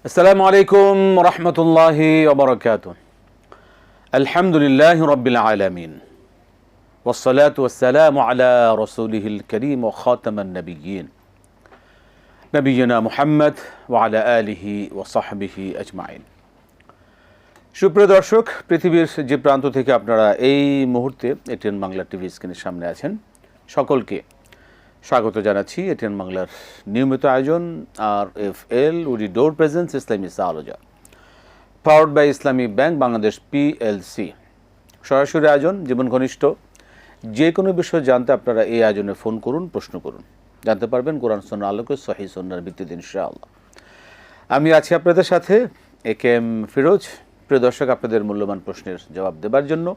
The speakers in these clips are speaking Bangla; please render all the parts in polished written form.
আসসালামু আলাইকুম রহমতুল্লাহি ওয়া বারাকাতুহু। আলহামদুলিল্লাহি রাব্বিল আলামিন ওয়াসসালাতু ওয়াসসালামু আলা রাসূলিহিল কারীম ওয়া খাতামান নাবিয়্যিন নবিয়্যিনা মুহাম্মদ ওয়া আলা আলিহি ওয়া সাহবিহি আজমাইন। সুপ্রিয় দর্শক, পৃথিবীর যে প্রান্ত থেকে আপনারা এই মুহূর্তে এটিএন বাংলা টিভি স্ক্রিনের সামনে আছেন, সকলকে স্বাগত জানাচ্ছি এটিএন বাংলার নিয়মিত আয়োজন RFL woody door presence Islami সালোজা, powered by Islami bank Bangladesh PLC। সরাসরি আয়োজন, জীবন ঘনিষ্ঠ যে কোনো বিষয় জানতে আপনারা এই আয়োজনে ফোন করুন, প্রশ্ন করুন, জানতে পারবেন কোরআন সুন্নাহর আলোকে সহিহ সুন্নাহর ভিত্তিতে ইনশাআল্লাহ। আমি আছি আপনাদের সাথে AK-M ফিরোজ। প্রিয় দর্শক, আপনাদের মূল্যবান প্রশ্নের জবাব দেবার জন্য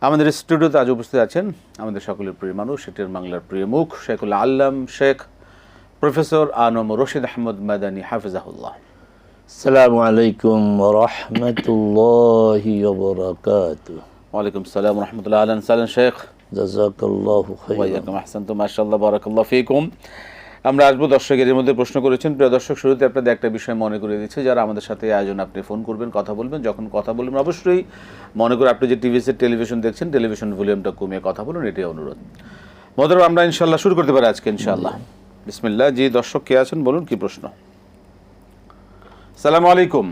আমাদের স্টুডিওতে আজ উপস্থিত আছেন আমাদের সকলের প্রিয় মানুষ, এটিএন বাংলার প্রিয় মুখ, শেখুল আল্লাম শেখ প্রফেসর আনম রশিদ আহমদ মাদানী হাফিজাহুল্লাহ। আসসালামু আলাইকুম ওয়া রাহমাতুল্লাহি ওয়া বারাকাতুহু। ওয়ালাইকুম আসসালাম ওয়া রাহমাতুল্লাহি আহলান সালাম শেখ, জাযাকাল্লাহু খাইরান। ওয়া ইয়াকুম আহসানতুম, মাশাআল্লাহ, বারাকাল্লাহু ফীকুম। আমরা আসবো দর্শকের মধ্যে প্রশ্ন করেছেন। প্রিয় দর্শক, শুরুতে আপনাদের একটা বিষয় মনে করে দিচ্ছি, যারা আমাদের সাথে আয়োজন আপনি ফোন করবেন, কথা বলবেন, যখন কথা বলবেন অবশ্যই মনে করে আপনি যে টেলিভিশন দেখছেন, টেলিভিশন ভলিউমটা কমিয়ে কথা বলুন, এটাই অনুরোধ। মহতরম, আমরা ইনশাআল্লাহ শুরু করতে পারি আজকে ইনশাআল্লাহ। বিসমিল্লাহ। জি দর্শক, কে আছেন বলুন, কি প্রশ্ন? আসসালামু আলাইকুম।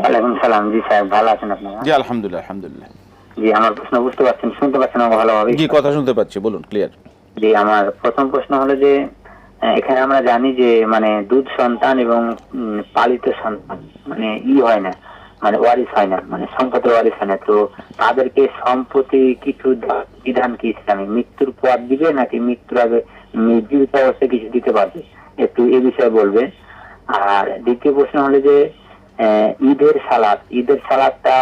ওয়ালাইকুম সালাম। জি স্যার, ভালো আছেন আপনারা? জি আলহামদুলিল্লাহ, আলহামদুলিল্লাহ। জি, আমার প্রশ্ন বুঝতে পারছেন, শুনতে পাচ্ছেন ভালোভাবে? জি, কথা শুনতে পাচ্ছি, বলুন, ক্লিয়ার। জি, আমার প্রথম প্রশ্ন হলো যে এখানে আমরা জানি যে মানে দুধ সন্তান এবং পালিত সন্তান মানে হয় না, মানে ওয়ারিস হয় না, মানে সম্পত্তির ওয়ারিস হয় না। তো তাদেরকে সম্পত্তি কিছু বিধান কি ইসলামে? মৃত্যুর পর দিবে নাকি মৃত্যুর আগে জীবিত অবস্থায় কিছু দিতে পারবে? একটু এ বিষয়ে বলবেন। আর দ্বিতীয় প্রশ্ন হলো যে ঈদের সালাদটা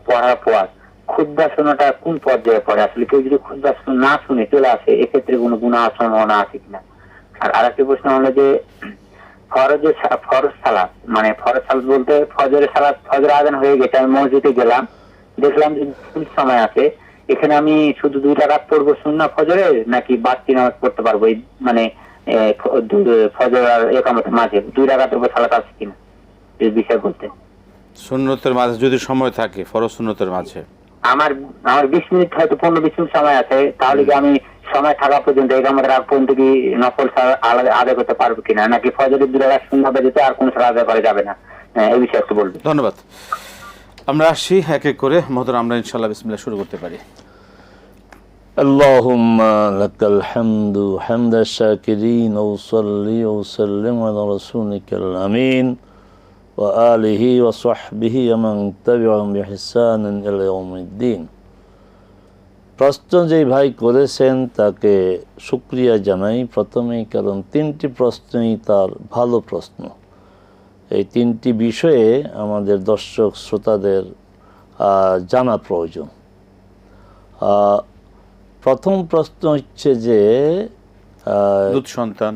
পড়ার পর খুতবা শোনাটা কোন পর্যায়ে পড়ে? আসলে কেউ যদি খুতবা না শুনে চলে আসে, এক্ষেত্রে কোনো গুনাহ সম্ভাবনা আছে কিনা? আর আরেকটি প্রশ্ন হলো যে ফরজ সালাত, মানে ফরজ সালাত বলতে ফজরের সালাত, ফজর আযান হয়ে গেছে, আমি মসজিদে গেলাম, দেখলাম যে সময় আছে, এখানে আমি শুধু 2 রাকাত পড়বো সুন্নাহ ফজরে, নাকি বাড়তি নামাজ পড়তে পারবো এই মানে ফজর আর ইকামতের মাঝে 2 রাকাতের উপর সালাত আছে কিনা এই বিষয় বলতে। সুন্নতের মাঝে যদি সময় থাকে, ফরজ সুন্নতের মাঝে আমার 20 মিনিট, হয়তো 15-20 মিনিট সময় আছে, তাহলে কি আমি সময় থাকা পর্যন্ত ইকামতের আগ পর্যন্ত কি নফল আদায় করতে পারবো কিনা, নাকি ফজরের 2 রাকাত সুন্নাহ বেজেতে আর কোনো সালাত আদায় করা যাবে না? এই বিষয়ে একটু বলবেন। ধন্যবাদ। আমরা আসছি এক এক করে। মহতরম, আমরা ইনশাআল্লাহ বিসমিল্লাহ শুরু করতে পারি। আল্লাহুম্মা লাকাল হামদু হামদাশ শাকিরিন ওয়া সাল্লি ওয়া সাল্লিম আলা রাসূলিকাল আমিন ওয়া আলিহি ওয়া সাহবিহি ওয়া মান তাবি'আহুম বিইহসানিন ইলা ইয়াউমিদ্দিন। প্রশ্ন যেই ভাই করেছেন তাকে শুকরিয়া জানাই প্রথমেই, কারণ 3টি প্রশ্নই তার ভালো প্রশ্ন। এই 3টি বিষয়ে আমাদের দর্শক শ্রোতাদের জানা প্রয়োজন। প্রথম প্রশ্ন হচ্ছে যে দুধ সন্তান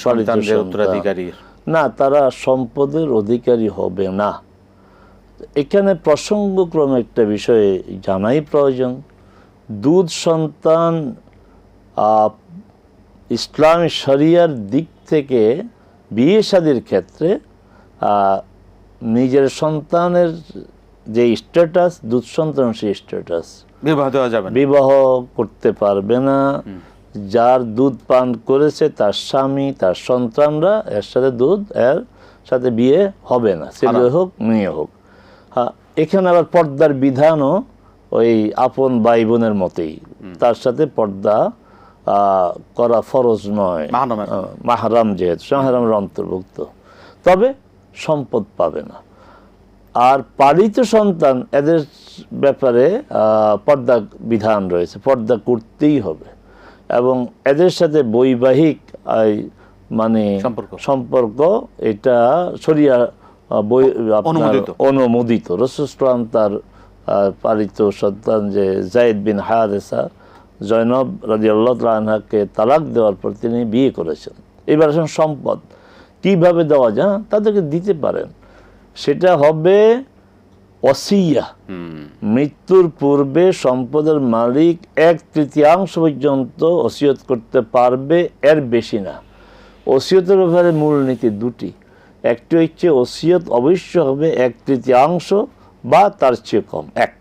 পালিত উত্তরাধিকারী না, তারা সম্পদের অধিকারী হবে না। এখানে প্রসঙ্গক্রমে একটা বিষয়ে জানাই প্রয়োজন। দুধ সন্তান ইসলামী শরিয়ার দিক থেকে বিয়ে শাদীর ক্ষেত্রে নিজের সন্তানের যে স্ট্যাটাস, দুধ সন্তান সেই স্ট্যাটাস, বিবাহ দেওয়া যাবে না, বিবাহ করতে পারবে না। যার দুধ পান করেছে তার স্বামী, তার সন্তানরা, এর সাথে বিয়ে হবে না, ছেলে হোক মেয়ে হোক। হ্যাঁ, এখানে আবার পর্দার বিধানও ওই আপন ভাই বোনের মতেই, তার সাথে পর্দা করা ফরজ নয়, মাহরাম, যেহেতু মাহরামের অন্তর্ভুক্ত, তবে সম্পদ পাবে না। আর পালিত সন্তান, এদের ব্যাপারে পর্দা বিধান রয়েছে, পর্দা করতেই হবে, এবং এদের সাথে বৈবাহিক মানে সম্পর্ক এটা শরিয়া অনুমোদিত। রাসূল সাল্লাল্লাহু আলাইহি ওয়াসাল্লাম তার পালিত সন্তান যে যায়েদ বিন হারেসা, জয়নব রাদিয়াল্লাহু তাআলা আনহাকে তালাক দেওয়ার পর তিনি বিয়ে করেছেন। এবার আসেন সম্পদ কিভাবে দেওয়া যায়, তাদেরকে দিতে পারেন। সেটা হবে ওসিয়া, মৃত্যুর পূর্বে সম্পদের মালিক 1/3 পর্যন্ত ওসিয়ত করতে পারবে, এর বেশি না। ওসিয়তের ব্যাপারে মূলনীতি দুটি। একটি হচ্ছে ওসিয়ত অবশ্যই হবে 1/3 বা তার চেয়ে কম এক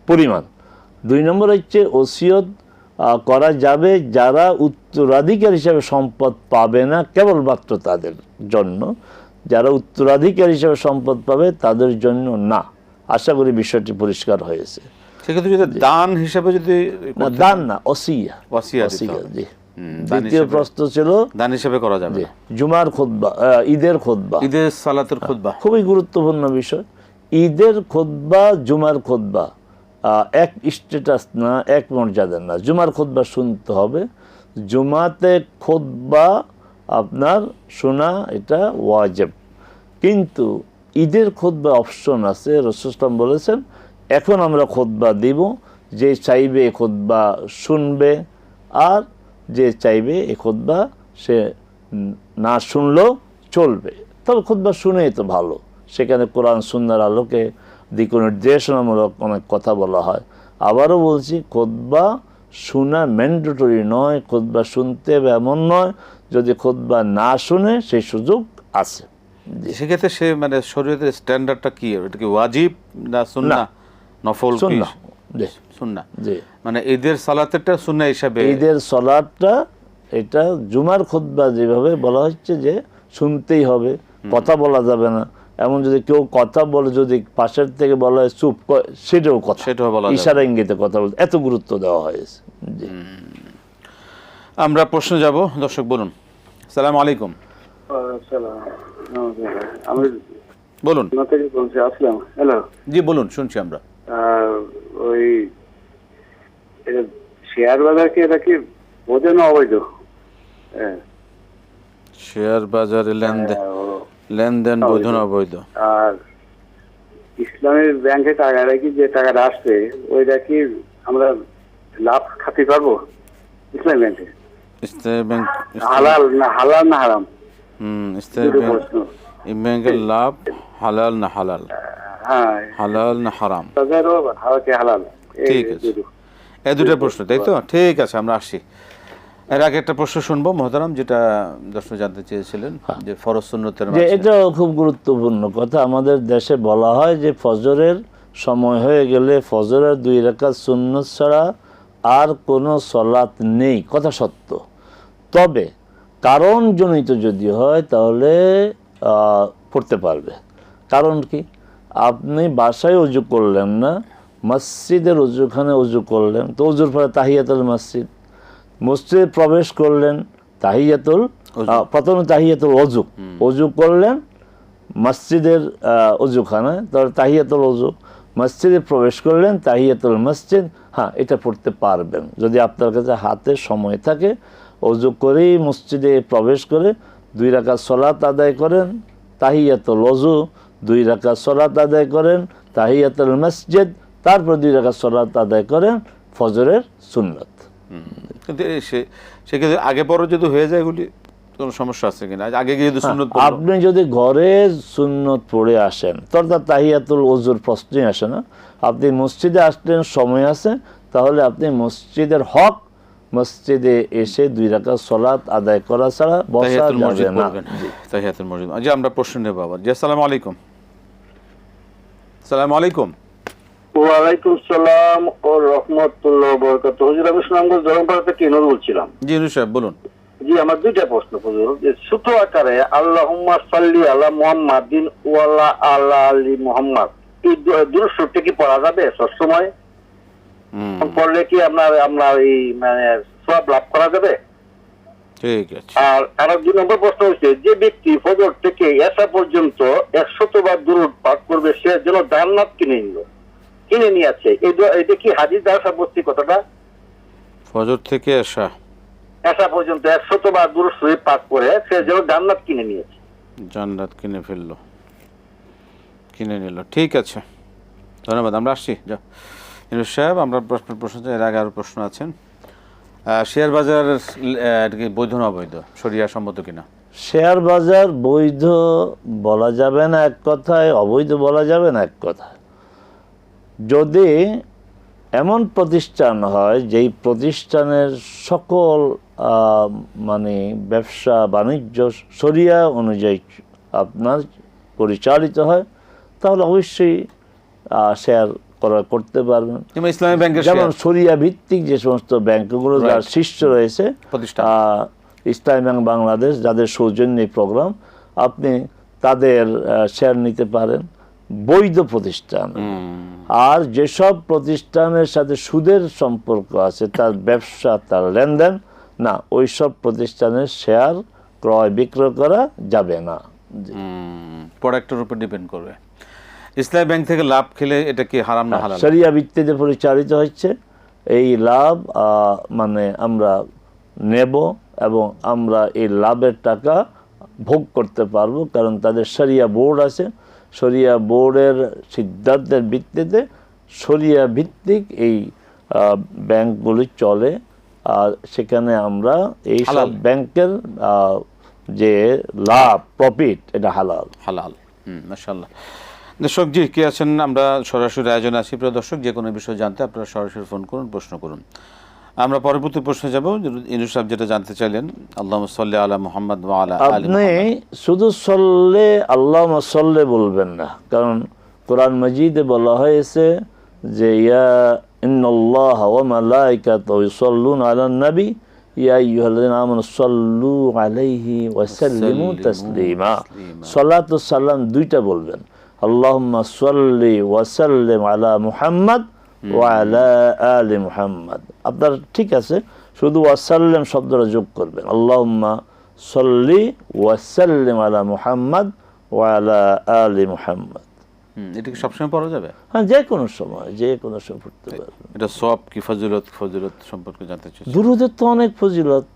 পরিমাণ। 2 নম্বর হচ্ছে ওসিয়ত করা যাবে যারা উত্তরাধিকার হিসাবে সম্পদ পাবে না, কেবলমাত্র তাদের জন্য। যারা উত্তরাধিকার হিসাবে সম্পদ পাবে তাদের জন্য না। আশা করি বিষয়টি পরিষ্কার হয়েছে। সেক্ষেত্রে যদি দান হিসাবে যদি না, দান না, ওসিয়া। ওসিয়া দিতে হবে। জি। দান দ্বিতীয় হিসেবে- প্রশ্ন ছিল দান হিসাবে করা যাবে জি, না। জুমার খুতবা, ঈদের খুতবা ঈদের সালাতের খুতবা খুবই গুরুত্বপূর্ণ বিষয়। ঈদের খুতবা, জুমার খুতবা এক স্ট্যাটাস না, এক মর্যাদা না। জুমার খুতবা শুনতে হবে। জুমাতে খুতবা আপনার শোনা এটা ওয়াজিব, কিন্তু ঈদের খুতবা অপশন আছে। রাসূল সাল্লাল্লাহু আলাইহি ওয়াসাল্লাম বলেছেন এখন আমরা খুতবা দিব, যে চাইবে এই খুতবা শুনবে, আর যে চাইবে এই খুতবা সে না শুনলেও চলবে। তবে খুতবা শুনেই তো ভালো, সেখানে কোরআন সুন্নাহর আলোকে দিক নির্দেশনামূলক অনেক কথা বলা হয়। আবারও বলছি, খুতবা শোনা ম্যান্ডেটরি নয়, খুতবা শুনতে হবে এমন নয়। যদি খুতবা না শুনে সেই সুযোগ আছে। সেক্ষেত্রে সে মানে শরীয়তের স্ট্যান্ডার্ডটা কি? এটা কি ওয়াজিব না সুন্নাহ, নফল কি? সুন্নাহ। জি সুন্নাহ। জি। মানে ঈদের সালাতেরটা সুন্নাহ হিসাবে, ঈদের সলাটটা এটা জুমার খুতবা যেভাবে বলা হচ্ছে যে শুনতেই হবে, কথা বলা যাবে না। এমন যদি কেউ কথা বলে, যদি পাশের থেকে বলা হয় চুপ কর, সেটাও কথা, সেটাও বলা যাবে। ইশারা ইঙ্গিতে কথা বলতে এত গুরুত্ব দেওয়া হয়েছে। জি। আমরা প্রশ্ন যাব। দর্শক বলুন। আসসালামু আলাইকুম। আমি বলুন। থেকে বলছি, আসলাম। হ্যালো, জি বলুন, শুনছি আমরা। ওই শেয়ার বাজার কি এটা কি বৈধ না অবৈধ? শেয়ার বাজারে লেনদেন বৈধ না অবৈধ? আর ইসলামী ব্যাংকে টাকা রাখি, যে টাকাটা আসছে ওইটা কি আমরা লাভ খাতে পারবো ইসলামী ব্যাংকে? ইসলামী ব্যাংক, হালাল না হারাম? ইসলামী ব্যাংক, এই ব্যাংকের লাভ হালাল না হালাল? হ্যাঁ, হালাল না হারাম? বাজারও হালাল। ঠিক আছে, এই দুটো প্রশ্ন, তাই তো? ঠিক আছে, আমরা আসি। এর আগে একটা প্রশ্ন শুনবো মহতারাম, যেটা দর্শক জানতে চেয়েছিলেন যে ফরজ সুন্নতের যে মাঝে। এটাও খুব গুরুত্বপূর্ণ কথা। আমাদের দেশে বলা হয় যে ফজরের সময় হয়ে গেলে ফজরের 2 রাকাত সুন্নত ছাড়া আর কোনো সলাত নেই। কথা সত্য, তবে কারণজনিত যদি হয় তাহলে পড়তে পারবে। কারণ কি? আপনি বাসায় অজু করলেন না, মসজিদের অজুখানে অজু করলেন, তো অজুর পরে তাহিয়াতুল মসজিদ। মসজিদে প্রবেশ করলেন, তাহিয়াতুল, প্রথমে তাহিয়াতুল অজু, অজু করলেন মসজিদের অজুখানে, তারপর তাহিয়াতুল অজু। মসজিদে প্রবেশ করলেন, তাহিয়াতুল মসজিদ। হ্যাঁ, এটা পড়তে পারবেন যদি আপনার কাছে হাতে সময় থাকে। অজু করেই মসজিদে প্রবেশ করে 2 রাকাত সালাত আদায় করেন, তাহিয়াতুল অজু, 2 রাকাত সালাত আদায় করেন, তাহিয়াতুল মসজিদ, তারপর 2 রাকাত সালাত আদায় করেন ফজরের সুন্নত। কিন্তু সেক্ষেত্রে আগে পরে যদি হয়ে যায়, এগুলি কোনো সমস্যা আছে কিনা? আগে গিয়ে যদি সুন্নত পড়লো? আপনি যদি ঘরে সুন্নত পড়ে আসেন, তার তাহিয়াতুল ওযুর প্রশ্নই আসে না। আপনি মসজিদে আসলেন, সময় আছে, তাহলে আপনি মসজিদের হক মসজিদে এসে 2 রাকাত সালাত আদায় করা ছাড়া বসা তাহিয়াতুল যাবে মসজিদ না। পড়বেন। তাহিয়াতুল মসজিদ। জি, আমরা প্রশ্ন নেব আবার। জি, আসসালামু আলাইকুম। আসসালামু আলাইকুম। ওয়ালাইকুম সালাম ও রহমতুল্লাহ বরকাতুহু। হুজুর, আমি সুনামগঞ্জ ধরমপাড়া থেকে নূর বলছিলাম। জি নূর সাহেব বলুন। জি, আমার 2টা প্রশ্ন হুজুর। যে ছোট আকারে আল্লাহুম্মা সাল্লি আলা মুহাম্মাদিন ওয়া আলা আলি মুহাম্মাদ, এই দুরূদ শরীফটা কি পড়া যাবে সবসময়? পড়লে কি আমরা এই মানে সওয়াব লাভ করা যাবে? ঠিক আছে। আর আরো 2 নম্বর প্রশ্ন হচ্ছে, যে ব্যক্তি ফজর থেকে এশা পর্যন্ত 100 বার দুরূদ পাঠ করবে, সে যেন জান্নাত কিনে নিয়েছে। এটা কি হাদিস দ্বারা সাব্যস্ত কথাটা? ফজর থেকে এশা পর্যন্ত 100 বার দুরূদ শরীফ পাঠ করে সে যেন জান্নাত কিনে নিয়েছে। জান্নাত কিনে নিল। ঠিক আছে, ধন্যবাদ। আমরা আসছি। নূর সাহেব, আমরা প্রশ্ন, এর আগে আরো প্রশ্ন আছেন। শেয়ার বাজার কি বৈধ না অবৈধ, শরিয়া সম্মত কিনা? শেয়ার বাজার বৈধ বলা যাবে না এক কথায়, অবৈধ বলা যাবে না এক কথায়। যদি এমন প্রতিষ্ঠান হয় যেই প্রতিষ্ঠানের সকল মানে ব্যবসা বাণিজ্য শরিয়া অনুযায়ী আপনার পরিচালিত হয়, তাহলে অবশ্যই শেয়ার করতে পারবেন। ইসলামী ব্যাংকের যেমন শরিয়া ভিত্তিক যে সমস্ত ব্যাংকগুলো যার শীর্ষ রয়েছে, ইসলামী ব্যাংক বাংলাদেশ, যাদের সৌজন্যে প্রোগ্রাম, আপনি তাদের শেয়ার নিতে পারেন। বৈধ প্রতিষ্ঠান। আর যেসব প্রতিষ্ঠানের সাথে সুদের সম্পর্ক আছে, তার ব্যবসা, তার লেনদেন, না, ওই সব প্রতিষ্ঠানের শেয়ার ক্রয় বিক্রয় করা যাবে না। প্রোডাক্টের উপর ডিপেন্ড করবে। ইসলামী ব্যাংক থেকে লাভ খেলে এটা কি হারাম না হালাল? শরিয়া ভিত্তিতে পরিচালিত হচ্ছে, এই লাভ মানে আমরা নেব এবং আমরা এই লাভের টাকা ভোগ করতে পারবো, কারণ তাদের শরিয়া বোর্ড আছে। শরিয়া বোর্ডের সিদ্ধান্তের ভিত্তিতে শরিয়া ভিত্তিক এই ব্যাংকগুলি চলে। আর সেখানে আমরা এই সব ব্যাংকের যে লাভ, প্রফিট, এটা হালাল। মাশাআল্লাহ। দর্শক জি কে আছেন? আমরা সরাসরি আয়োজনে আছি। প্রিয় দর্শক, যে কোনো বিষয় জানতে আপনারা সরাসরি ফোন করুন, প্রশ্ন করুন। আমরা পরবর্তী প্রশ্নে যাব। ইনুস সাহেব যেটা জানতে চাইলেন, আল্লাহুম্মা সাল্লি আলা মুহাম্মদ ওয়া আলা আলি মুহাম্মদ। আপনি শুধু সাল্লে আল্লাহুম্মা সাল্লি বলবেন না, কারণ কোরআন মাজিদে বলা হয়েছে যে ইয়া ইন্নাল্লাহা ওয়া মালাইকাতাহু ইউসাল্লুনা আলান নবী ইয়া আইয়ুহাল্লাযীনা আমানু সাল্লু আলাইহি ওয়া সাল্লিমু তাসলিমা। সালাত ও সালাম দুইটা বলবেন, আল্লাহুম্মা সাল্লি ওয়া সাল্লিম আলা মুহাম্মদ ওয়া আলা আলি মুহাম্মদ। আপনার ঠিক আছে, শুধু ওয়াসাল্লাম শব্দটা যোগ করবেন, আল্লাহুম্মা সাল্লি ওয়া সাল্লিম আলা মুহাম্মদ ওয়া আলা আলি মুহাম্মদ। এটা কি সবসময় পড়া যাবে? হ্যাঁ, যে কোনো সময়, যে কোনো সময় পড়তে পারবেন। এটা সওয়াব কি ফজিলত সম্পর্কে জানতে চাই। দুরুদের তো অনেক ফজিলত।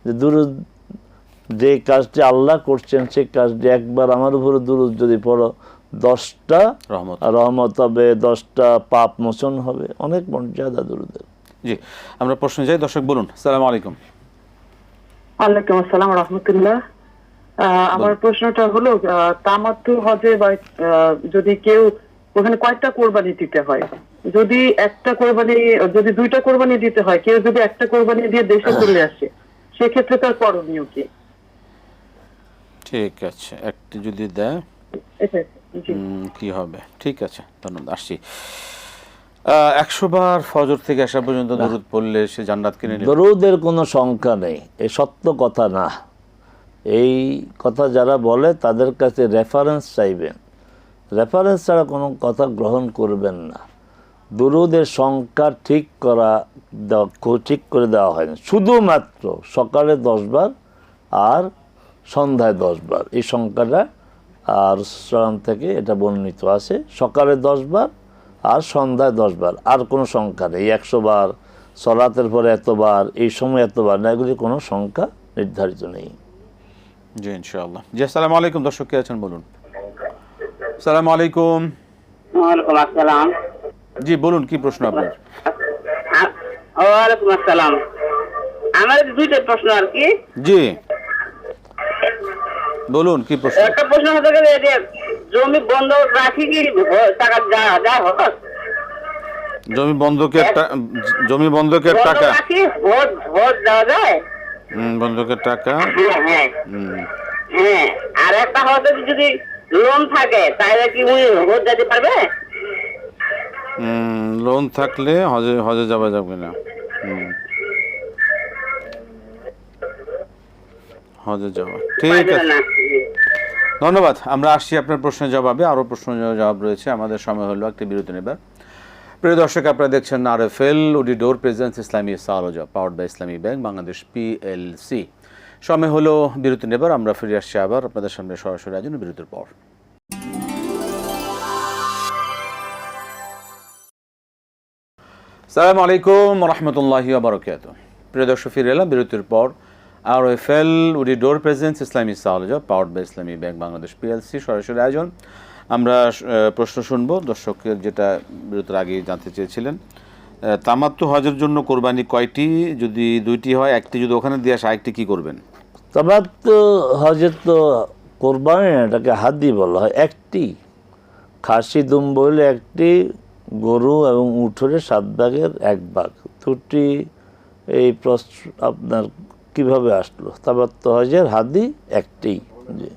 যে দুরুদ, যে কাজটি আল্লাহ করছেন, সেই কাজটি একবার আমার উপরে দুরুদ যদি পড়ো, 10টা রহমত হবে, 10টা পাপ মোচন হবে। অনেক মর্যাদা দুরুদের। জি, আমরা প্রশ্নে যাই। দর্শক বলুন। আসসালামু আলাইকুম। ওয়ালাইকুম আসসালাম ওয়া রাহমাতুল্লাহ। আমার প্রশ্নটা হলো, তামাত্তু হজে বা যদি কেউ ওখানে কয়টা কোরবানি দিতে হয়? যদি একটা কোরবানি, যদি দুইটা কোরবানি দিতে হয়, কেউ যদি একটা কোরবানি দিয়ে দেশে চলে আসে, সেক্ষেত্রে তার করণীয় কি? ঠিক আছে, একটি যদি দেয় কি হবে? ঠিক আছে, ধন্যবাদ। আসছি। 100 বার ফজর থেকে আসা পর্যন্ত দরুদ পড়লে সে জান্নাত কিনে নেবে। দরুদের কোনো সংখ্যা নেই, এ সত্য কথা না। এই কথা যারা বলে তাদের কাছে রেফারেন্স চাইবেন, রেফারেন্স ছাড়া কোনো কথা গ্রহণ করবেন না। দরুদের সংখ্যা ঠিক করে দেওয়া হয় না, শুধুমাত্র সকালে 10 বার আর সন্ধ্যায় 10 বার, এই সংখ্যাটা আর রাসূল থেকে এটা বর্ণিত আছে। সকালে 10 বার আর সন্ধ্যায় 10 বার, আর কোনো সংখ্যা নেই। 100 বার, সলাতের পরে এতবার, এই সময় এতবার না, এগুলি কোনো সংখ্যা নির্ধারিত নেই। জি ইনশাআল্লাহ। জি, আসসালামু আলাইকুম। দর্শক কে আছেন বলুন। আসসালামু আলাইকুম। ওয়ালাইকুম আসসালাম। জি বলুন, কি প্রশ্ন আপনার? ওয়ালাইকুম আসসালাম। আমার দুইটা প্রশ্ন আর কি। জি বলুন, কি প্রশ্ন? একটা প্রশ্ন হতে গেলে, জমি বন্ধক রাখি কি টাকা যা হয়? জমি বন্ধকের টাকা রাখি ভোট দেওয়া যায়? বন্ধকের টাকা। হ্যাঁ, আর একটা হচ্ছে যদি লোন থাকে তাহলে কি উনি ভোট দিতে পারবে? লোন থাকলে হজে যাওয়া যাবে না। হজে যাওয়া ঠিক আছে, ধন্যবাদ। আমরা আসছি আপনার প্রশ্নের জবাবে। আরও প্রশ্ন জবাব রয়েছে, আমাদের সময় হলো একটি বিরতি নেবার। প্রিয় দর্শক, আপনারা দেখছেন RFL অডিডোর presence Islami সারোজা, powered by Islami bank Bangladesh PLC. সময় হলো বিরতি নেবার। আমরা ফিরে আসছি আবার আপনাদের সামনে সরাসরি আয়োজনে বিরতির পর। আসসালামু আলাইকুম ওয়া রাহমাতুল্লাহি ওয়া বারাকাতুহু। প্রিয় দর্শক, ফিরে এলাম বিরতির পর। RFL অডিডোর presence Islami সারোজা, powered by Islami bank Bangladesh PLC সরাসরি আয়োজন। আমরা প্রশ্ন শুনব। দর্শকের যেটা বিরতির আগে জানতে চেয়েছিলেন, তামাত্তু হজের জন্য কোরবানি কয়টি? যদি 2টি হয়, একটি যদি ওখানে দিয়ে আসে, আরেকটি কি করবেন? তামাত্তু হজের তো কোরবানি, এটাকে হাদি বলা হয়। একটি খাসি দুম্ব হলে একটি, গরু এবং উঠোরে 7 ভাগের 1 ভাগ। 2টি এই প্রশ্ন আপনার কিভাবে আসলো? তামাত্তু হজের হাদি একটি। জি,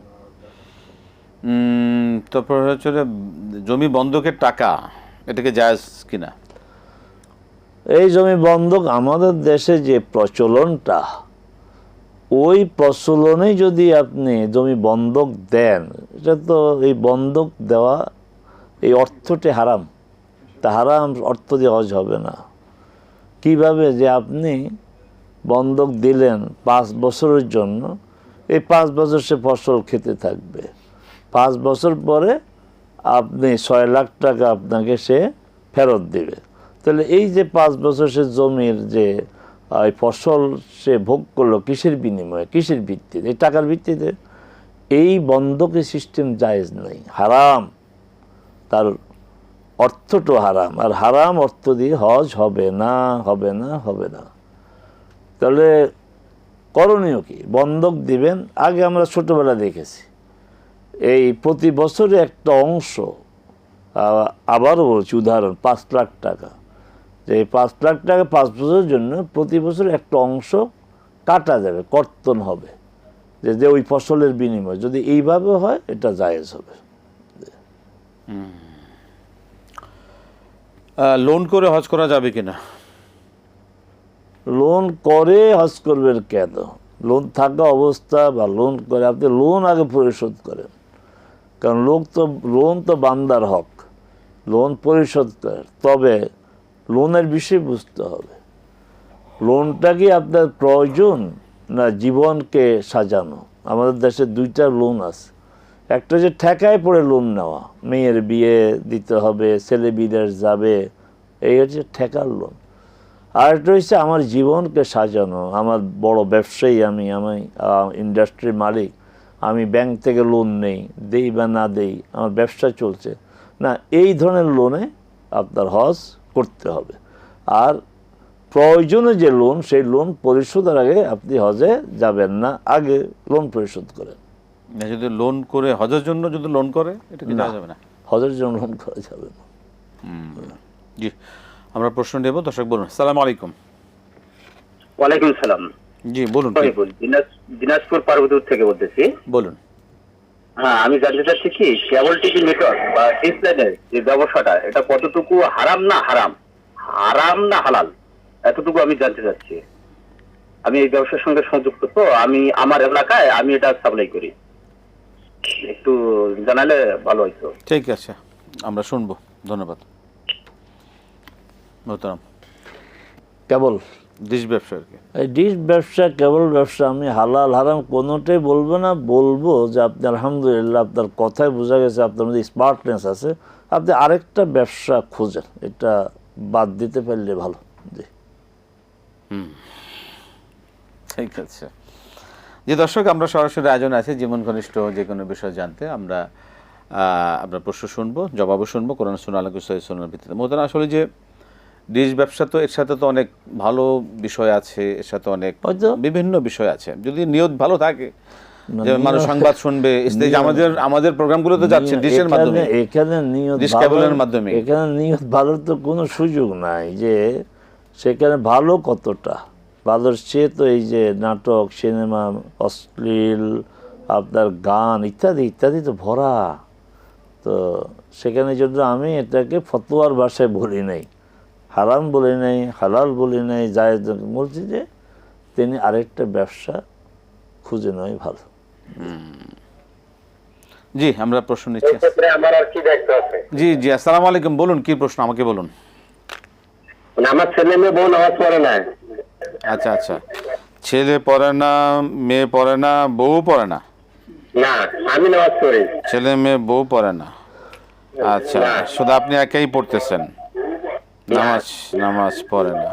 তারপর হচ্ছে যে জমি বন্ধকের টাকা, এটাকে জায়েজ কিনা? এই জমি বন্ধক আমাদের দেশে যে প্রচলনটা, ওই প্রচলনে যদি আপনি জমি বন্ধক দেন, এটা তো এই বন্ধক দেওয়া এই অর্থটি হারাম। তা হারাম অর্থ দিয়ে হজ হবে না। কিভাবে? যে আপনি বন্ধক দিলেন 5 বছরের জন্য, এই 5 বছর সে ফসল খেতে থাকবে, 5 বছর পরে আপনি 6 লাখ টাকা আপনাকে সে ফেরত দেবে। তাহলে এই যে 5 বছর সে জমির যে এই ফসল সে ভোগ করলো, কিসের বিনিময়ে, কিসের ভিত্তিতে? এই টাকার ভিত্তিতে। এই বন্ধকের সিস্টেম জায়েজ নাই, হারাম। তার অর্থটা হারাম, আর হারাম অর্থ দিয়ে হজ হবে না, হবে না, হবে না। তাহলে করণীয় কি? বন্ধক দিবেন। আগে আমরা ছোটবেলা দেখেছি এই প্রতি বছরে একটা অংশ, আবারও বলছি উদাহরণ, 5 লাখ টাকা, যে 5 লাখ টাকা 5 বছরের জন্য প্রতি বছর একটা অংশ কাটা যাবে, কর্তন হবে, যে ওই ফসলের বিনিময়। যদি এইভাবে হয় এটা জায়েজ হবে। লোন করে হজ করা যাবে কিনা? লোন করে হজ করবেন কেন? লোন থাকা অবস্থা বা লোন করে, আপনি লোন আগে পরিশোধ করেন। কারণ লোন তো বান্দার হক, লোন পরিশোধ করেন। তবে লোনের বিষয় বুঝতে হবে, লোনটা কি আপনার প্রয়োজন না জীবনকে সাজানো? আমাদের দেশে 2টা লোন আছে। একটা যে ঠেকায় পড়ে লোন নেওয়া, মেয়ের বিয়ে দিতে হবে, ছেলে বিদেশ যাবে, এই হচ্ছে ঠেকার লোন। আর একটা হচ্ছে আমার জীবনকে সাজানো, আমার বড় ব্যবসায়ী, আমি ইন্ডাস্ট্রির মালিক, আমি ব্যাংক থেকে লোন নেই, দেই বা না দেই, আমার ব্যবসা চলছে না, এই ধরনের লোনে আপনার হজ করতে হবে। আর প্রয়োজনে যে লোন, সেই লোন পরিশোধের আগে আপনি হজে যাবেন না, আগে লোন পরিশোধ করেন। যদি লোন করে হজের জন্য যদি লোন করে, এটা কি জায়েজ হবে না? হজের জন্য লোন করা যাবে না। জি, আমরা প্রশ্ন নেব। দর্শক বলুন। আসসালামু আলাইকুম। ওয়ালাইকুম সালাম। জি বলুন। দিনাজপুর পার্বতীপুর থেকে বলতেছি। বলুন। হ্যাঁ, আমি জানতে চাচ্ছি কি কেবল টিভি নেটওয়ার্ক বা ডিসপ্লেনের যে ব্যবসাটা, এটা কতটুকু হারাম না হালাল, এতটুকু আমি জানতে চাচ্ছি। আমি এই ব্যবসার সঙ্গে সংযুক্ত, তো আমি আমার এলাকায় আমি এটা সাপ্লাই করি, একটু জানালে ভালো হইতো। ঠিক আছে, আমরা শুনবো। ধন্যবাদ। মোহতারাম, কেবল ডিশ ব্যবসা আর কি। এই ডিশ ব্যবসা, কেবল ব্যবসা, আমি হালাল হারাম কোনোটাই বলবো না। বলবো যে আপনি আলহামদুলিল্লাহ, আপনার কথায় বোঝা গেছে আপনার মধ্যে স্মার্টনেস আছে, আপনি আরেকটা ব্যবসা খোঁজেন, এটা বাদ দিতে পারলে ভালো। জি, ঠিক আছে। যে দর্শক, আমরা সরাসরি আয়োজনে আছি জীবন ঘনিষ্ঠ যে কোনো বিষয় জানতে। আমরা আপনার প্রশ্ন শুনবো, জবাবও শুনবো, কোরআন সুন্নাহ আল্লাহ সুন্নাহর ভিত্তিতে। মোহতারাম, আসলে যে ডিশ ব্যবসা, তো এর সাথে তো অনেক ভালো বিষয় আছে, এর সাথে অনেক বিভিন্ন বিষয় আছে। যদি নিয়ত ভালো থাকে, যে মানুষ সংবাদ শুনবে, আমাদের প্রোগ্রামগুলো তো যাচ্ছে ডিশের মাধ্যমে, এখানে নিয়ত ডিশ কেবলের মাধ্যমে। এখানে নিয়ত ভালোর তো কোনো সুযোগ নাই, যে সেখানে ভালো কতটা ভালোর চেয়ে তো এই যে নাটক, সিনেমা, অশ্লীল আপনার গান ইত্যাদি ইত্যাদি তো ভরা। তো সেখানে যদি আমি এটাকে ফতোয়ার ভাষায় বলি নাই, হারাম বলি নাই, হালাল বলি নাই, জায়েজ বলছি, যে তিনি আরেকটা ব্যবসা খুঁজে নেওয়াই ভালো। জি, আমরা প্রশ্ন নিচ্ছি। আমার আর কি দায়িত্ব আছে? জি জি, আসসালামু আলাইকুম। বলুন, কি প্রশ্ন আমাকে বলুন। আমার ছেলে মেয়ে বউ নামাজ পড়ে না। আচ্ছা আচ্ছা, ছেলে পড়ে না, মেয়ে পড়ে না, বউ পড়ে না? না, আমি নামাজ পড়ি। ছেলে মেয়ে বউ পড়ে না। আচ্ছা, শুধু আপনি একাই পড়তেছেন, নামাজ পড়ে না।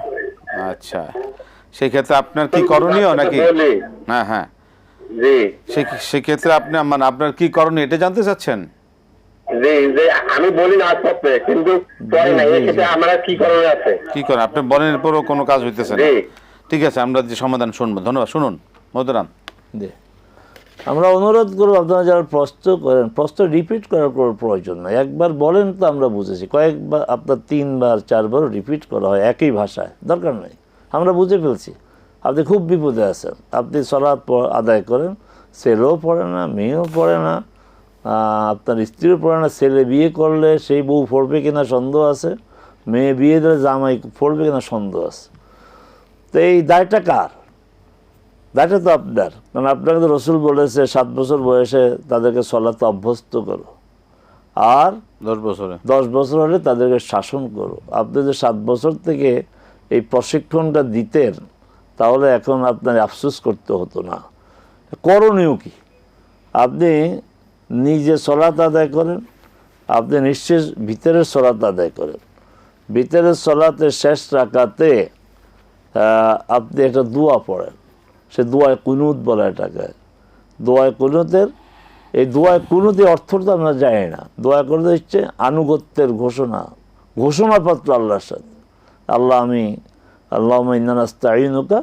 আচ্ছা, সেই ক্ষেত্রে আপনার কি করণীয় নাকি? হ্যাঁ হ্যাঁ, সেক্ষেত্রে আপনি আপনার কি করণীয় এটা জানতে চাচ্ছেন? আমি বলি না পড়তে, কিন্তু আমরা কি করণীয় আছে, কি করেন আপনি বলেন, এরপরও কোনো কাজ হইতেছে না। ঠিক আছে, আমরা যে সমাধান শুনবো। ধন্যবাদ। শুনুন মোহতারাম, আমরা অনুরোধ করবো আপনারা যারা প্রশ্ন করেন, প্রশ্ন রিপিট করার কোনো প্রয়োজন নাই। একবার বলেন তো আমরা বুঝেছি, কয়েকবার আপনার 3বার 4বার রিপিট করা হয় একই ভাষায়, দরকার নেই। আমরা বুঝে ফেলছি আপনি খুব বিপদে আছেন। আপনি সালাত আদায় করেন, ছেলেও পড়ে না, মেয়েও পড়ে না, আপনার স্ত্রীও পড়ে না। ছেলে বিয়ে করলে সেই বউ পড়বে কিনা সন্দেহ আছে, মেয়ে বিয়ে দিলে জামাই পড়বে কিনা সন্দেহ আছে। তো এই দায়টা কার? দায়টা তো আপনার, কারণ আপনাকে তো রসুল বলেছে 7 বছর বয়সে তাদেরকে সালাতে অভ্যস্ত করো, আর 10 বছর হলে তাদেরকে শাসন করো। আপনি যে 7 বছর থেকে এই প্রশিক্ষণটা দিতেন, তাহলে এখন আপনার আফসোস করতে হতো না। করণীয় কি? আপনি নিজে সালাত আদায় করেন, আপনি নিশ্চয় ভিতরের সালাত আদায় করেন। ভিতরের সালাতের শেষ রাকাতে আপনি একটা দোয়া পড়েন, সে দোয়ায় কুনুত বলে এটাকে। দোয়ায় কুনুতের এই দোয়ায় কুনুতের অর্থটা আমরা জানি না। দোয়া করতে হচ্ছে আনুগত্যের ঘোষণাপত্র আল্লাহর সাথে। আল্লাহ আমি আল্লাহুম্মা ইন্না নাস্তাঈনুকা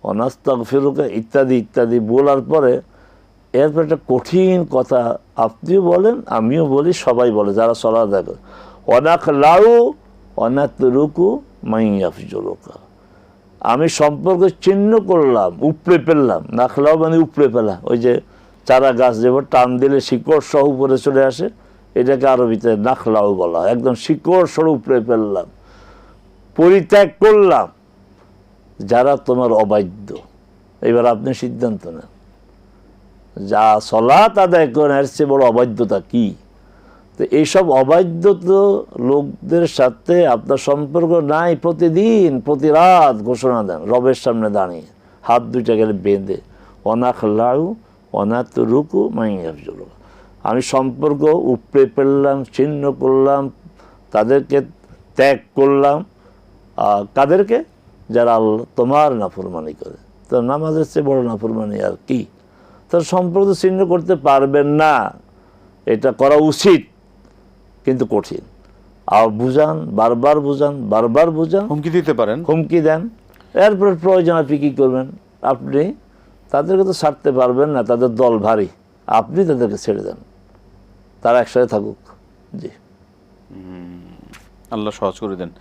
ওয়া নাস্তাগফিরুকা ইত্যাদি ইত্যাদি বলার পরে এরপর একটা কঠিন কথা আপনিও বলেন, আমিও বলি, সবাই বলে যারা সালাত আদায় করে, ওয়ানাখলাউ ওয়ানাতরুকু মান ইয়াফজুরুকা। আমি সম্পর্ক চিহ্ন করলাম, উপড়ে ফেললাম। নাখলাও মানে উপড়ে ফেলা, ওই যে চারা গাছ যেভাবে টান দিলে শিকড় সহ উপরে চলে আসে, এটাকে আরবিতে নাখলাও বলা হয়। একদম শিকড় সহ উপড়ে ফেললাম, পরিত্যাগ করলাম যারা তোমার অবাধ্য। এবার আপনি সিদ্ধান্ত নেন, যা সালাত আদায় করেন এর চেয়ে বড় অবাধ্যতা কি? তো এইসব অবাধ্য লোকদের সাথে আপনার সম্পর্ক নাই। প্রতিদিন প্রতি রাত ঘোষণা দেন রবের সামনে দাঁড়িয়ে, হাত দুইটা গেলে বেঁধে, অনাখলাউ অনাতরুকু মাইয়াফজুরু। আমি সম্পর্ক উপড়ে ফেললাম, ছিন্ন করলাম, তাদেরকে ত্যাগ করলাম। কাদেরকে? যারা আল্লাহ তোমার নাফরমানি করে। তো নামাজের চেয়ে বড় নাফরমানি আর কি? তার সম্পর্ক ছিন্ন করতে পারবেন না। এটা করা উচিত, কিন্তু কঠিন। আর বুঝান, বারবার বুঝান, বারবার বুঝান, হুমকি দিতে পারেন, হুমকি দেন। এরপর প্রয়োজন আপনি কী করবেন? আপনি তাদেরকে তো ছাড়তে পারবেন না, তাদের দল ভারী, আপনি তাদেরকে ছেড়ে দেন, তারা একসাথে থাকুক। জি, আল্লাহ সহজ করে দেন।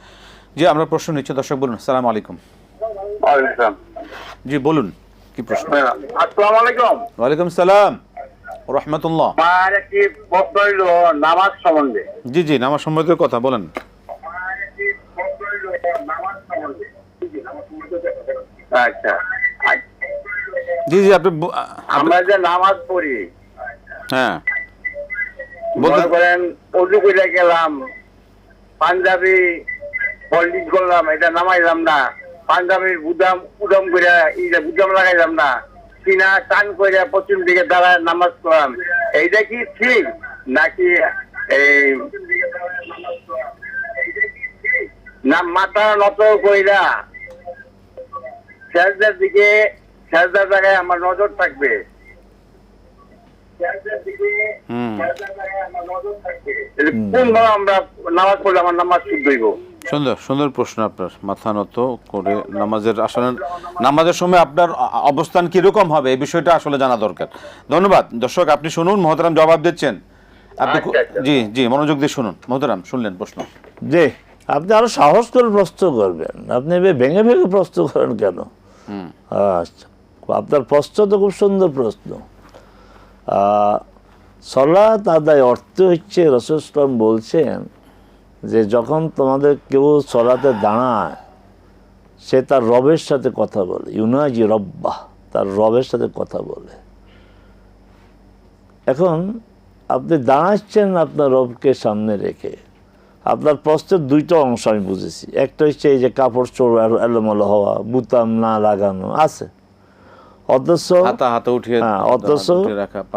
জি, আমরা প্রশ্ন নিচ্ছি। দর্শক বলুন। আসসালামু আলাইকুম। জি বলুন, কি প্রশ্ন? আসসালামু আলাইকুম। ওয়ালাইকুম সালাম রাহমাতুল্লাহ। আমার একটি প্রশ্ন হইল নামাজ সম্বন্ধে। জি জি, নামাজ সম্বন্ধে কথা বলেন। আচ্ছা, জি জি, আপনি আমরা যে নামাজ পড়ি, হ্যাঁ মনে করেন অজু করে গেলাম, পাঞ্জাবি পলিশ করলাম, এটা নামাইলাম না, পাঞ্জাবির উদম করে বুদাম লাগাইলাম না, কিনা টান করে পশ্চিম দিকে দাঁড়ায় নামাজ পড়লাম, এইটা কি ঠিক নাকি এই না মাথা নত কইরা সেজদার দিকে, সেজদার জায়গায় আমার নজর থাকবে? কোনভাবে আমরা নামাজ পড়লে আমার নামাজ শুদ্ধ হইব? সুন্দর সুন্দর প্রশ্ন আপনার। মাথা নত করে নামাজের আসলে নামাজের সময় আপনার অবস্থান কিরকম হবে, এই বিষয়টা আসলে জানা দরকার। ধন্যবাদ। দর্শক আপনি শুনুন, মহতারাম জবাব দিচ্ছেন আপনি। জি জি, মনোযোগ দিয়ে শুনুন। মহতারাম শুনলেন প্রশ্ন। জি, আপনি আরো সাহস করে প্রশ্ন করবেন, আপনি ভেঙে ভেঙে প্রশ্ন করেন কেন? আচ্ছা, আপনার প্রশ্ন তো খুব সুন্দর প্রশ্ন। সালাত আদায় অর্থ হচ্ছে, রাসূল সাল্লাল্লাহু আলাইহি ওয়াসাল্লাম বলছেন যে যখন তোমাদের কেউ সালাতে দাঁড়ায়, সে তার রবের সাথে কথা বলে, ইউনাজি রব্বাহ, তার রবের সাথে কথা বলে। এখন আপনি দাঁড়াচ্ছেন আপনার রবকে সামনে রেখে। আপনার প্রশ্নের দুইটা অংশ আমি বুঝেছি। একটা হচ্ছে এই যে কাপড় চোর এলোমেলো হওয়া, বুতাম না লাগানো আছে, অথচ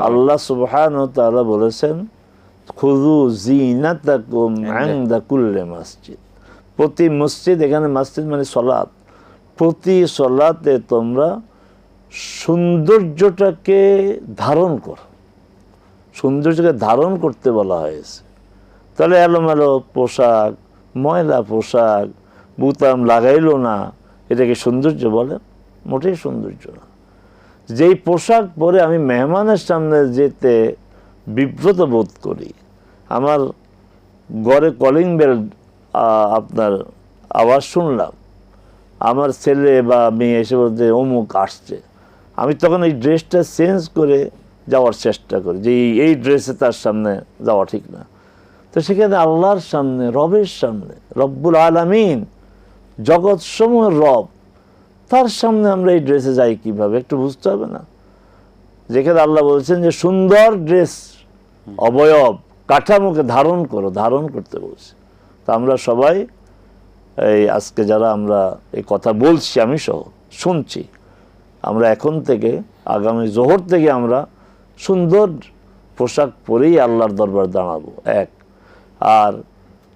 আল্লাহ সুবহানাহু ওয়া তাআলা বলেছেন খুযু যিনাতাকুম ইনদা কুল্লি মসজিদ। প্রতি মসজিদ, এখানে মসজিদ মানে সালাত, প্রতি সালাতে তোমরা সৌন্দর্যটাকে ধারণ করো। সৌন্দর্যকে ধারণ করতে বলা হয়েছে। তাহলে এলোমেলো পোশাক, ময়লা পোশাক, বুতাম লাগাইলো না, এটাকে সৌন্দর্য বলে? মোটেই সৌন্দর্য না। যেই পোশাক পরে আমি মেহমানের সামনে যেতে বিব্রত বোধ করি, আমার ঘরে কলিং বেল আপনার আওয়াজ শুনলাম, আমার ছেলে বা মেয়ে এসে বলতে অমুক আসছে, আমি তখন এই ড্রেসটা চেঞ্জ করে যাওয়ার চেষ্টা করি যে এই ড্রেসে তার সামনে যাওয়া ঠিক না। তো সেখানে আল্লাহর সামনে, রবের সামনে, রব্বুল আলামিন, জগৎ সমূহের রব, তার সামনে আমরা এই ড্রেসে যাই কিভাবে, একটু বুঝতে হবে না? যেখানে আল্লাহ বলছেন যে সুন্দর ড্রেস, অবয়ব, কাঠামোকে ধারণ করো, ধারণ করতে বলছে। তা আমরা সবাই এই আজকে যারা আমরা এই কথা বলছি, আমি সহ শুনছি, আমরা এখন থেকে আগামী জোহর থেকে আমরা সুন্দর পোশাক পরেই আল্লাহর দরবার দাঁড়াবো। এক, আর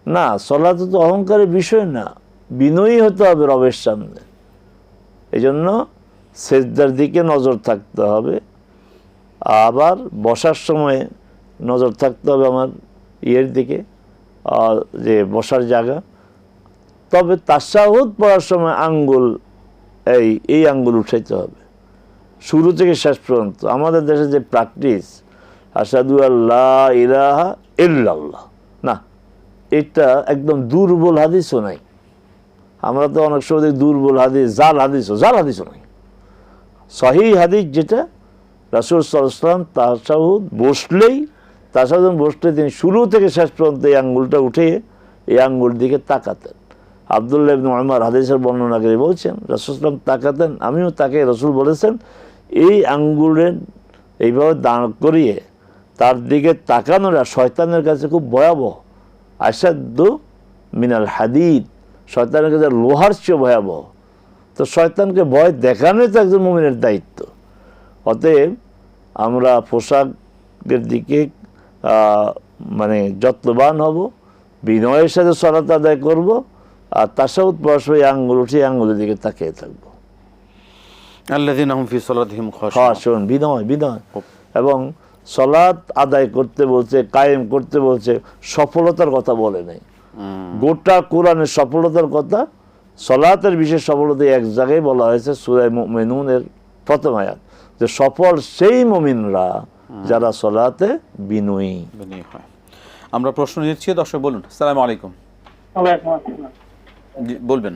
না, সলাতে তো অহংকারের বিষয় না, বিনয়ী হতে হবে রবের সামনে। এই জন্য সেজদার দিকে নজর থাকতে হবে, আবার বসার সময় নজর থাকতে হবে আমার ইয়ের দিকে, যে বসার জায়গা। তবে তাশাহুদ পড়ার সময় আঙ্গুল, এই আঙ্গুল উঠাইতে হবে শুরু থেকে শেষ পর্যন্ত। আমাদের দেশে যে প্র্যাকটিস, আশহাদু আল্লা ইলাহা ইল্লাল্লাহ, না, এটা একদম দুর্বল হাদিসও নাই। আমরা তো অনেক সময় দেখি দুর্বল হাদিস, জাল হাদিসও নাই। সহিহ হাদিস যেটা, রাসূল সাল্লাল্লাহু আলাইহি ওয়াসাল্লাম তাশাহুদ বসলে তিনি শুরু থেকে শেষ পর্যন্ত এই আঙ্গুলটা উঠে এই আঙ্গুল দিকে তাকাতেন। আব্দুল্লাহ ইবনে উমর হাদিসের বর্ণনা করে বলছেন রাসূল সাল্লাল্লাহু আলাইহি ওয়াসাল্লাম তাকাতেন, আমিও তাকে, রাসূল বলেছেন এই আঙ্গুলের এইভাবে দাঁড় করিয়ে তার দিকে তাকানোরা শয়তানের কাছে খুব ভয়াবহ, আশাদ্দু মিনাল হাদিদ, শয়তানের কাছে লোহার চেয়ে ভয়াবহ। তো শয়তানকে ভয় দেখানোই তো একজন মুমিনের দায়িত্ব। অতএব আমরা পোশাকের দিকে মানে যত্নবান হব, বিনয়ের সাথে সালাত আদায় করব, আর তাশাহুদ পড়ার সময় আঙ্গুল উঠিয়ে আঙ্গুলের দিকে তাকিয়ে থাকবো। আল্লাযীনা হুম ফি সালাতিহিম খাশিউন, বিনয়। এবং সালাত আদায় করতে বলছে, কায়েম করতে বলছে, সফলতার কথা বলে নাই। গোটা কোরআনের সফলতার কথা, সালাতের বিশেষ সফলতা এক জায়গায় বলা হয়েছে সূরা মুমিনুনের প্রথম আয়াত, যে সফল সেই মুমিনরা যারা সালাতে বিনয়ী হয়। আমরা প্রশ্ন নিচ্ছি, দর্শক বলুন। আসসালামু আলাইকুম। জি, বলবেন।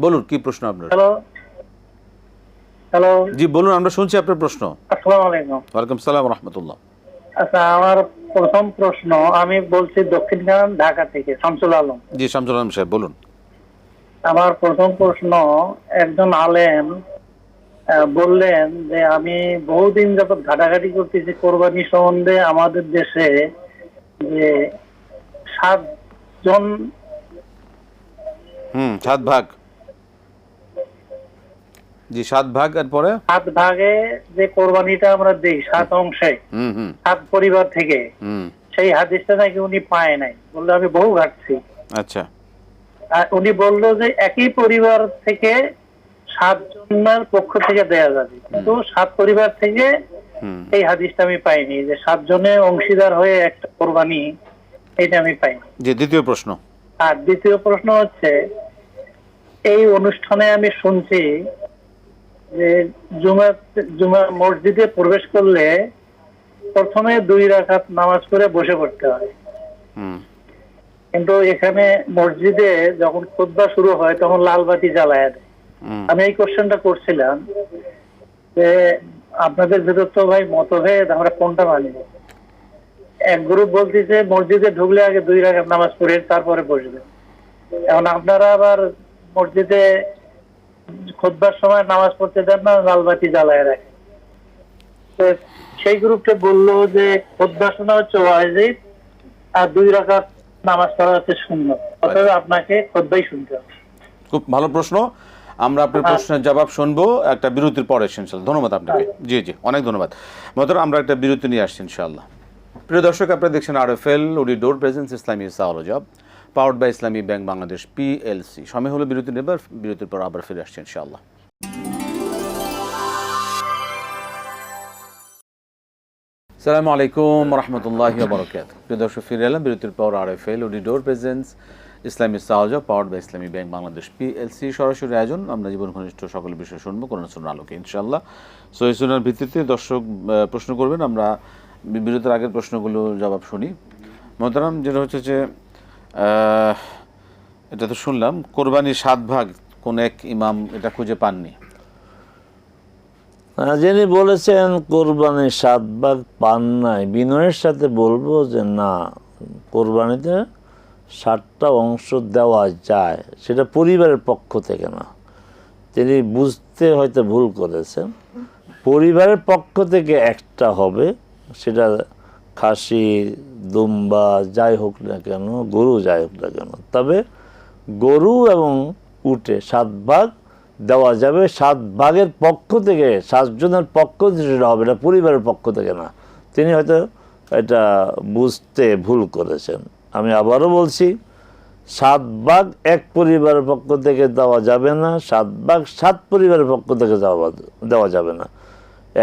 বলুন কি প্রশ্ন আপনার? হ্যালো, জি বলুন, আমরা শুনছি আপনার প্রশ্ন। আসসালামু আলাইকুম। ওয়ালাইকুম সালাম ওয়া রাহমাতুল্লাহ। আচ্ছা, আমার প্রথম প্রশ্ন, আমি বলছি দক্ষিণখান ঢাকা থেকে, শামসুল আলম। জি শামসুল আলম সাহেব বলুন। আমার প্রথম প্রশ্ন, একজন আলেম বললেন যে আমি বহুদিন যাবত ঘাটাঘাটি করতেছি কোরবানি সম্বন্ধে। আমাদের দেশে যে 7 জন, 7 ভাগ, জি 7 ভাগ, আর পরে 7 ভাগে যে কোরবানিটা আমরা দেই 7 অংশে, 7 পরিবার থেকে, সেই হাদিসটা নাকি উনি পায় নাই। বললো আমি বহু ঘাটছি। আচ্ছা, আর উনি বললো যে একই পরিবার থেকে 7 জনের পক্ষ থেকে দেয়া যাবে, কিন্তু 7 পরিবার থেকে এই হাদিসটা আমি পাইনি, যে 7 জনে অংশীদার হয়ে একটা কোরবানি, এটা আমি পাইনি। জি দ্বিতীয় প্রশ্ন। আর দ্বিতীয় প্রশ্ন হচ্ছে, এই অনুষ্ঠানে আমি শুনছি যে জুমা মসজিদে প্রবেশ করলে প্রথমে 2 রাকাত নামাজ পড়ে বসে পড়তে হয়, কিন্তু এখানে মসজিদে যখন খুতবা শুরু হয় তখন লাল বাতি জ্বালায় দেয়। আমি এই কোশ্চেনটা করছিলাম যে আপনাদের ভিতর তো ভাই মতভেদ, আমরা কোনটা মানব? এক গ্রুপ বলতেছে মসজিদে ঢুকলে আগে 2 রাকাত নামাজ পড়ে তারপরে বসবে। এখন আপনারা আবার মসজিদে খুতবার সময় নামাজ পড়তে দেন না, লাল বাতি জ্বালায় রাখে। সেই গ্রুপটা বললো যে খুতবা শোনা হচ্ছে ওয়াজিব, আর 2 রাকাত নামাজ পড়া হচ্ছে সুন্নাত, অতএব আপনাকে খুতবাই শুনতে হবে। খুব ভালো প্রশ্ন, আমরা আপনার প্রশ্নের জবাব শুনবো একটা বিরতির পরে ইনশাআল্লাহ। ধন্যবাদ আপনাকে। জি জি অনেক ধন্যবাদ। মোহতারাম, আমরা একটা বিরতি নিয়ে আসছি ইনশাআল্লাহ। প্রিয় দর্শক, আপনারা দেখছেন RFL woody door presence Islami সাওয়ালজা, powered by Islami bank Bangladesh PLC। সময় হলো বিরতি নেবার, বিরতির পর আবার ফিরে আসছি ইনশাআল্লাহ। আসসালামু আলাইকুম রহমতুল্লাহি ওয়া বারাকাতুহু। প্রিয় দর্শক, ফিরে এলাম বিরতির পর। RFL woody door presence Islami সাওয়ালজা, powered by Islami bank Bangladesh PLC সরাসরি আয়োজন। আমরা জীবন ঘনিষ্ঠ সকল বিষয় শুনবো কোরআন সুন্নাহর আলোকে ইনশাআল্লাহ। সহিহ সুন্নাহর ভিত্তিতে দর্শক প্রশ্ন করবেন, আমরা বিরতির আগের প্রশ্নগুলো জবাব শুনি। মোহতারাম, যেটা হচ্ছে যে এটা তো শুনলাম কোরবানির 7 ভাগ কোন এক ইমাম এটা খুঁজে পাননি। যিনি বলেছেন কোরবানির 7 ভাগ পান নাই, বিনয়ের সাথে বলবো যে না, কোরবানিতে 7টা অংশ দেওয়া যায়, সেটা পরিবারের পক্ষ থেকে না। তিনি বুঝতে হয়তো ভুল করেছেন। পরিবারের পক্ষ থেকে একটা হবে, সেটা খাসি, দুম্বা যাই হোক না কেন, গরু যাই হোক না কেন, তবে গরু এবং উটে 7 ভাগ দেওয়া যাবে। 7 ভাগের পক্ষ থেকে, 7 জনের পক্ষ থেকে সেটা হবে, এটা পরিবারের পক্ষ থেকে না। তিনি হয়তো এটা বুঝতে ভুল করেছেন। আমি আবারও বলছি, 7 ভাগ এক পরিবারের পক্ষ থেকে দেওয়া যাবে না, 7 ভাগ 7 পরিবারের পক্ষ থেকে দেওয়া যাবে না।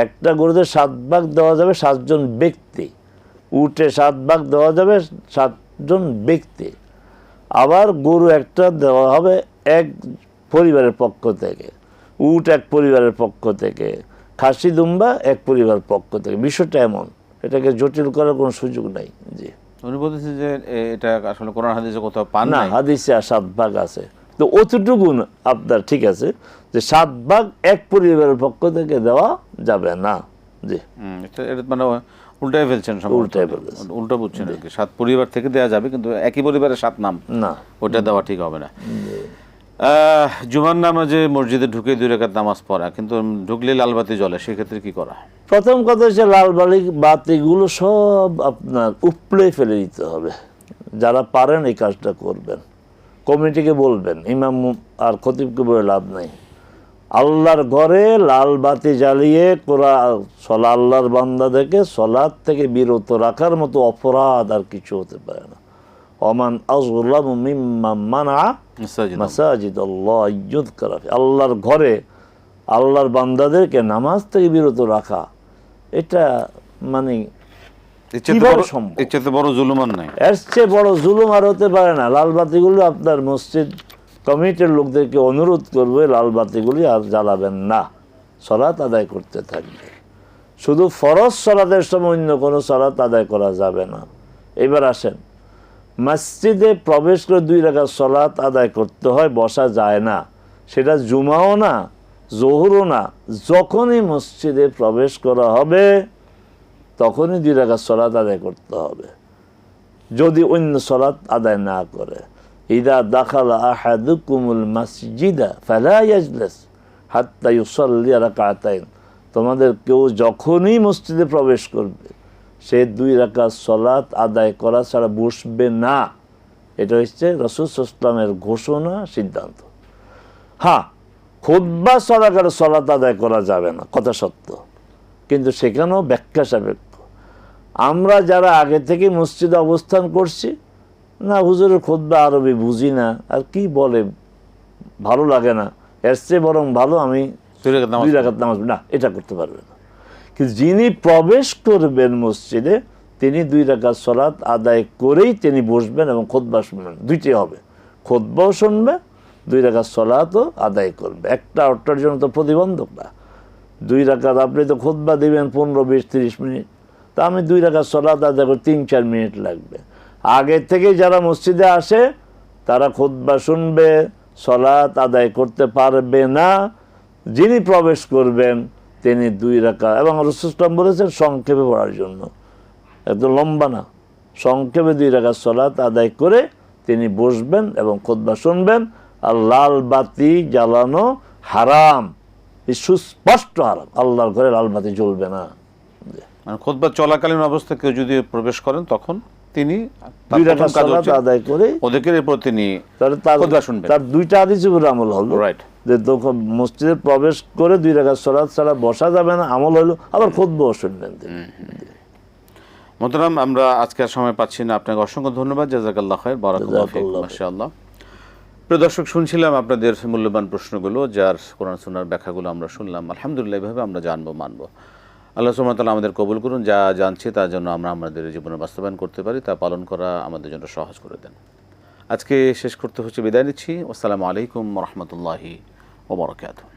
একটা গরুতে 7 ভাগ দেওয়া যাবে 7 জন ব্যক্তি, উটে 7 ভাগ দেওয়া যাবে 7 জন ব্যক্তি। আবার গরু একটা দেওয়া হবে এক পরিবারের পক্ষ থেকে, উট এক পরিবারের পক্ষ থেকে, খাসি দুম্বা এক পরিবারের পক্ষ থেকে। বিষয়টা এমন, এটাকে জটিল করার কোনো সুযোগ নাই। জি, উনি বলতেছেন যে এটা আসলে কোরআন হাদিসে কোথাও পান না, নাই। হাদিসে 7 ভাগ আছে, তো অতটুকু আপনার ঠিক আছে যে 7 ভাগ এক পরিবারের পক্ষ থেকে দেওয়া যাবে না। জি, এটা মানে উল্টাই ফেলছেন, উল্টা বুঝছেন আর কি। 7 পরিবার থেকে দেওয়া যাবে, কিন্তু একই পরিবারের 7 নাম না, ওটা দেওয়া ঠিক হবে না। জুমার নামাজে মসজিদে ঢুকে 2 রাকাত নামাজ পড়া, কিন্তু ঢুকলে লালবাতি জ্বলে, সেক্ষেত্রে কি করা? প্রথম কথা হচ্ছে লাল বাতিগুলো সব আপনার উপড়ে ফেলে দিতে হবে। যারা পারেন এই কাজটা করবেন, কমিটিকে বলবেন, ইমাম আর খতিবকে বলে লাভ নাই। আল্লাহর ঘরে লাল বাতি জ্বালিয়ে আল্লাহর বান্দাদেরকে সলাত থেকে বিরত রাখার মতো অপরাধ আর কিছু হতে পারে না। ওমান আযলামু মিম্মান মানা মাসাজিদাল্লাহ ইউযকারা ফি, আল্লাহর ঘরে আল্লাহর বান্দাদেরকে নামাজ থেকে বিরত রাখা, এটা মানে এর চেয়ে বড় জুলুম আর নাই। এর চেয়ে বড় জুলুম আর হতে পারে না। লাল বাতিগুলো আপনার মসজিদ কমিটির লোকদেরকে অনুরোধ করবে, লাল বাতিগুলি আর জ্বালাবেন না, সালাত আদায় করতে থাকবে। শুধু ফরজ সালাতের সময় অন্য কোনো সালাত আদায় করা যাবে না। এবার আসেন, মসজিদে প্রবেশ করে 2 রাকাত সালাত আদায় করতে হয়, বসা যায় না। সেটা জুমাও না, জোহরও না, যখনই মসজিদে প্রবেশ করা হবে তখনই 2 রাকাত সালাত আদায় করতে হবে, যদি অন্য সালাত আদায় না করে। ইদা দাখালা আহাদুকুমুল মাসজিদা ফালা ইয়াজলিস হাত্তা ইউসাল্লি রাকাতাইন, তোমাদের কেউ যখনই মসজিদে প্রবেশ করবে সে 2 রাকাত সালাত আদায় করা ছাড়া বসবে না। এটা হচ্ছে রাসূল সাল্লাল্লাহু আলাইহি ওয়াসাল্লামের ঘোষণা, সিদ্ধান্ত। হ্যাঁ, খুতবা চলাকালীন সালাত আদায় করা যাবে না, কথা সত্য, কিন্তু সেখানেও ব্যাখ্যা সাপেক্ষ। আমরা যারা আগে থেকে মসজিদে অবস্থান করছি, না হুজুরের খুতবা আরবি বুঝি না, আর কি বলে ভালো লাগে না, এর চেয়ে বরং ভালো আমি 2 রাকাত নামাজ, না, এটা করতে পারবে না। কিন্তু যিনি প্রবেশ করবেন মসজিদে, তিনি 2 রাকাত সালাত আদায় করেই তিনি বসবেন এবং খুতবা শুনবেন। 2টি হবে, খুতবাও শুনবে, 2 রাকাত সালাতও আদায় করবে। একটা অর্থের জন্য তো প্রতিবন্ধক না। 2 রাকাত আপনি তো খুতবা দিবেন 15, 20, 30 মিনিট, তা আমি 2 রাকাত সালাত আদায় করে 3-4 মিনিট লাগবে। আগে থেকে যারা মসজিদে আসে তারা খুতবা শুনবে, সালাত আদায় করতে পারবে না। যিনি প্রবেশ করবেন তিনি 2 রাকাত, এবং রাসূল সাল্লাল্লাহু আলাইহি ওয়াসাল্লাম বলেছেন সংক্ষেপে পড়ার জন্য, একদম লম্বা না, সংক্ষেপে 2 রাকাত সালাত আদায় করে তিনি বসবেন এবং খুতবা শুনবেন। আর লাল বাতি জ্বালানো হারাম, সুস্পষ্ট হারাম। আল্লাহর ঘরে লাল বাতি জ্বলবে না। মানে খুতবা চলাকালীন অবস্থায় কেউ যদি প্রবেশ করেন তখন তিনি 2 রাকাত সালাত আদায় করে ওদেরকে এরপর তিনি খুতবা শুনবেন। তার 2টা হাদিসের উপর আমল হলো, রাইট, যে তখন মসজিদে প্রবেশ করে 2 রাকাত সালাত ছাড়া বসা যাবে না, আমল হলো। আবার খুতবাও শুনবেন তিনি। মোহতারাম, আমরা আজকে আর সময় পাচ্ছি না, আপনাকে অসংখ্য ধন্যবাদ। জাযাকাল্লাহু খাইর, বারাকাল্লাহু ফিক, মাশাআল্লাহ। প্রিয় দর্শক, শুনছিলাম আপনাদের মূল্যবান প্রশ্নগুলো, যার কোরআন সুন্নাহর ব্যাখ্যাগুলো আমরা শুনলাম। আলহামদুলিল্লাহ, এভাবে আমরা জানবো, মানবো। আল্লাহ সুবহানাহু ওয়া তাআলা আমাদের কবুল করুন। যা জানছি তার জন্য আমরা আমাদের জীবনে বাস্তবায়ন করতে পারি, তা পালন করা আমাদের জন্য সহজ করে দেন। আজকে শেষ করতে হচ্ছে, বিদায় নিচ্ছি। আসসালামু আলাইকুম ওয়া রাহমাতুল্লাহি ওয়া বারাকাতুহু।